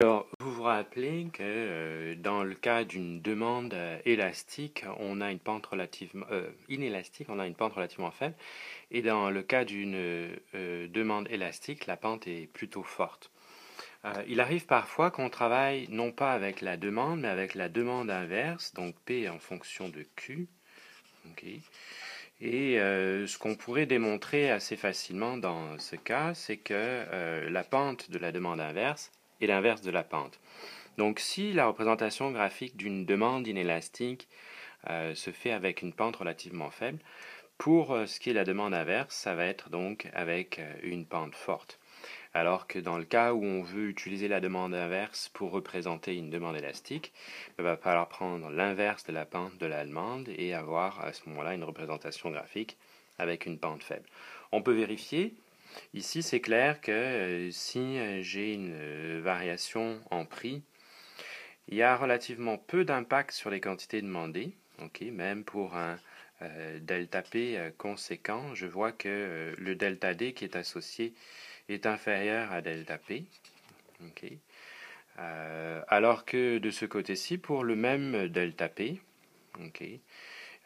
Alors, vous vous rappelez que dans le cas d'une demande élastique, on a une pente relativement inélastique, on a une pente relativement faible, et dans le cas d'une demande élastique, la pente est plutôt forte. Il arrive parfois qu'on travaille non pas avec la demande, mais avec la demande inverse, donc P en fonction de Q. Ok. Et ce qu'on pourrait démontrer assez facilement dans ce cas, c'est que la pente de la demande inverse est l'inverse de la pente. Donc si la représentation graphique d'une demande inélastique se fait avec une pente relativement faible, pour ce qui est la demande inverse, ça va être donc avec une pente forte. Alors que dans le cas où on veut utiliser la demande inverse pour représenter une demande élastique, il va falloir prendre l'inverse de la pente de la demande et avoir à ce moment-là une représentation graphique avec une pente faible. On peut vérifier. Ici, c'est clair que si j'ai une variation en prix, il y a relativement peu d'impact sur les quantités demandées. Même pour un delta P conséquent, je vois que le delta D qui est associé est inférieur à delta P. Alors que de ce côté-ci, pour le même delta P,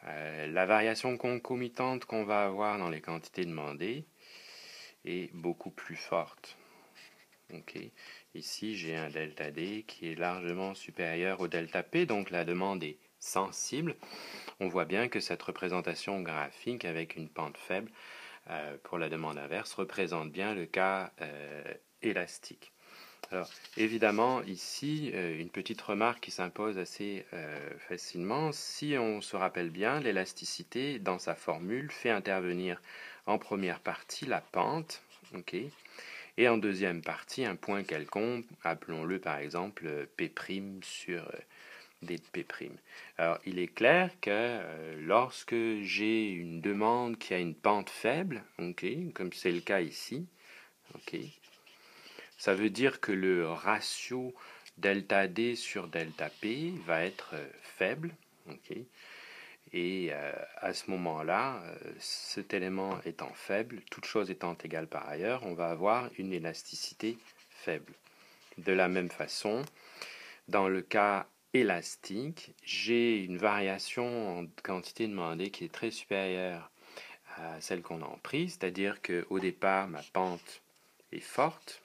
la variation concomitante qu'on va avoir dans les quantités demandées est beaucoup plus forte. Ici, j'ai un delta D qui est largement supérieur au delta P, donc la demande est sensible. On voit bien que cette représentation graphique avec une pente faible pour la demande inverse représente bien le cas élastique. Alors, évidemment, ici, une petite remarque qui s'impose assez facilement. Si on se rappelle bien, l'élasticité, dans sa formule, fait intervenir en première partie la pente, et en deuxième partie un point quelconque, appelons-le par exemple P' sur D de P'. Alors, il est clair que lorsque j'ai une demande qui a une pente faible, comme c'est le cas ici, ça veut dire que le ratio delta D sur delta P va être faible. Et à ce moment-là, cet élément étant faible, toute chose étant égale par ailleurs, on va avoir une élasticité faible. De la même façon, dans le cas élastique, j'ai une variation en quantité demandée qui est très supérieure à celle qu'on a en prix, c'est-à-dire qu'au départ, ma pente est forte.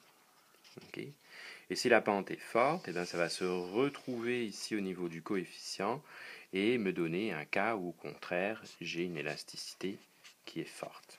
Et si la pente est forte, ça va se retrouver ici au niveau du coefficient et me donner un cas où, au contraire, j'ai une élasticité qui est forte.